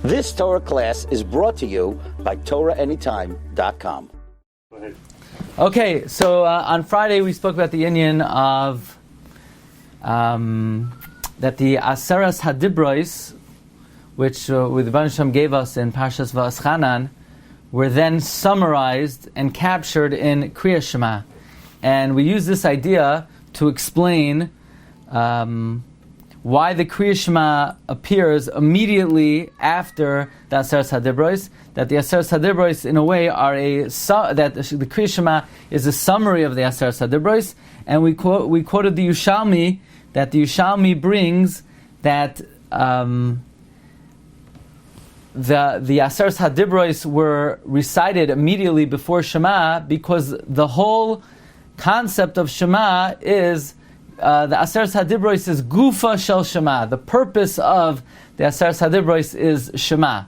This Torah class is brought to you by TorahAnytime.com. Okay, so on Friday we spoke about the inyan of that the Asesres Hadibros, which with Rebbe Shem gave us in Parshas Va'aschanan, were then summarized and captured in Kriya Shema. And we use this idea to explain why the Kriya Shema appears immediately after the Asesres Hadibros. That the Asesres Hadibros, in a way, that the Kriya Shema is a summary of the Asesres Hadibros. And we quoted the Yerushalmi, that the Yerushalmi brings that the Asesres Hadibros were recited immediately before Shema because the whole concept of Shema is the Asesres Hadibros is Gufa Shel Shema. The purpose of the Asesres Hadibros is Shema.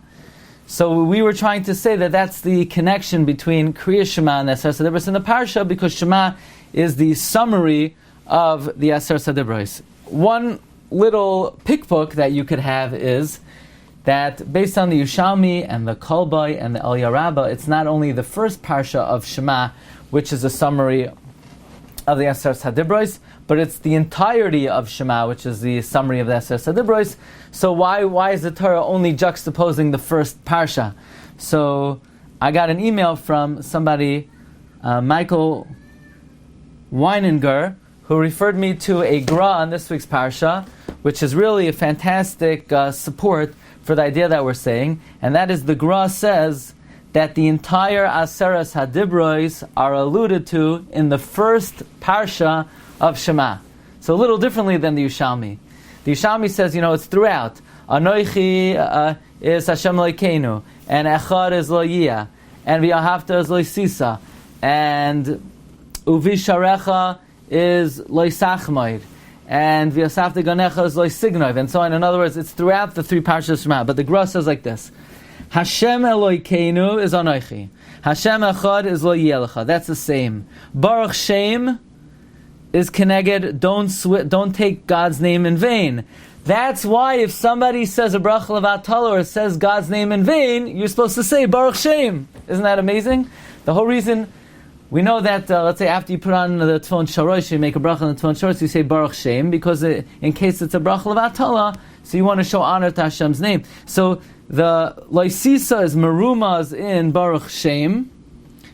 So we were trying to say that that's the connection between Kriya Shema and the Asesres Hadibros in the Parsha, because Shema is the summary of the Asesres Hadibros. One little pickbook that you could have is that based on the Yerushalmi and the Kolbai and the Eliyah Rabbah, it's not only the first Parsha of Shema, which is a summary of the Asesres Hadibros, but it's the entirety of Shema, which is the summary of the Asesres Hadibros. So why is the Torah only juxtaposing the first Parsha? So I got an email from somebody, Michael Weininger, who referred me to a Gra on this week's Parsha, which is really a fantastic support for the idea that we're saying, and that is the Gra says that the entire Asesres Hadibros are alluded to in the first Parsha of Shema. So a little differently than the Yerushalmi. The Yerushalmi says, it's throughout. Anoichi is Hashem Elokeinu, and Echad is Lo Yiyah, and V'ahavta is Lo Sisa, and Uvisharecha is Lo Sachmoid, and V'asafta Ganecha is Lo Signov, and so on. In other words, it's throughout the three Parshas of Shema. But the Gra says like this: Hashem Elokeinu is Anoichi, Hashem Echad is Lo Yiyah. That's the same. Baruch Shem is Keneged, don't take God's name in vain. That's why if somebody says a bracha levatala or says God's name in vain, you're supposed to say Baruch Shem. Isn't that amazing? The whole reason we know that, let's say after you put on the tefillin shorosh, you make a bracha on the tefillin shorosh, you say Baruch Shem, because in case it's a bracha levatala, so you want to show honor to Hashem's name. So the loisisa is merumaz in Baruch Shem,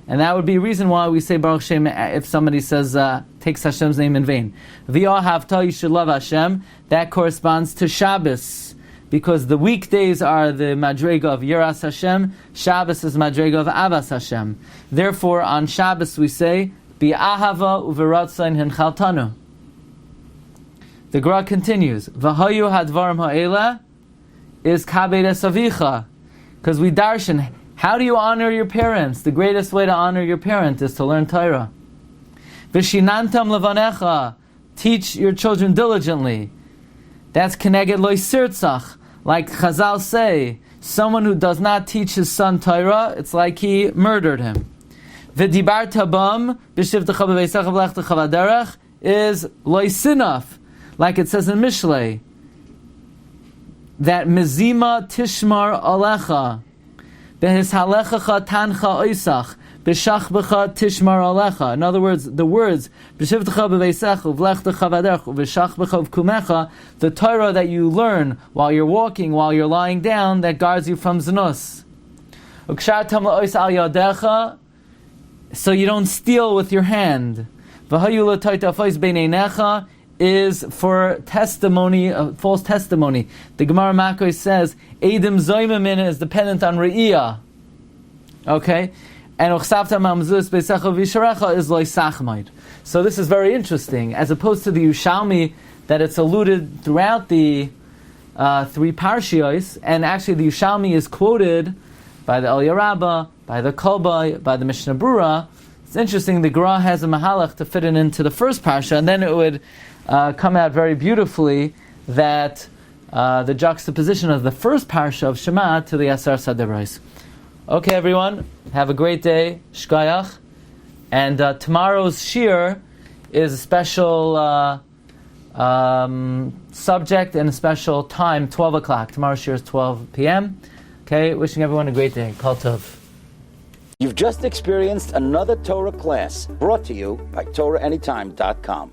and that would be a reason why we say Baruch Shem if somebody says, takes Hashem's name in vain. V'yahavta, you should love Hashem. That corresponds to Shabbos, because the weekdays are the Madrega of Yiras Hashem, Shabbos is Madrega of Avas Hashem. Therefore, on Shabbos we say, Bi'ahava uveratzain henchaltanu. The Gra continues, V'hayu hadvarim ha'ela is kabed esavicha, because we darshan, how do you honor your parents? The greatest way to honor your parent is to learn Torah. V'shinantam levanecha, teach your children diligently. That's keneged lo sirtzach. Like Chazal say, someone who does not teach his son Torah, it's like he murdered him. V'dibarta bam b'shivtecha b'veisecha v'lechtecha v'derech is lo sinaf. Like it says in Mishlei, that mezima tishmar alecha. B'hishalechacha tancha oisach, b'shachbecha tishmar alecha. In other words, the words b'shivtecha b'veisecha v'lechtecha v'derech v'shachbecha v'kumecha, the Torah that you learn while you're walking, while you're lying down, that guards you from znus. Ukshartam la'ois al yadecha, so you don't steal with your hand. V'hayu l'toita fois b'neinecha is for testimony, false testimony. The Gemara Makos says, Eidim Zoimamin is dependent on Re'iyah. Okay? And Uchsavta Mamzus Beisecha Visharecha is Loisachmaid. So this is very interesting, as opposed to the Yerushalmi, that it's alluded throughout the three Parshios, and actually the Yerushalmi is quoted by the Eliyah Rabbah, by the Kolbai, by the Mishnah Brura. It's interesting, the Gra has a mahalach to fit it into the first Parsha, and then it would come out very beautifully that the juxtaposition of the first Parsha of Shema to the Asesres Hadibros. Okay, everyone, have a great day, Shkayach, and tomorrow's Shiur is a special subject and a special time, 12 o'clock. Tomorrow's Shiur is 12 p.m. Okay, wishing everyone a great day. Kol Tov. You've just experienced another Torah class brought to you by TorahAnytime.com.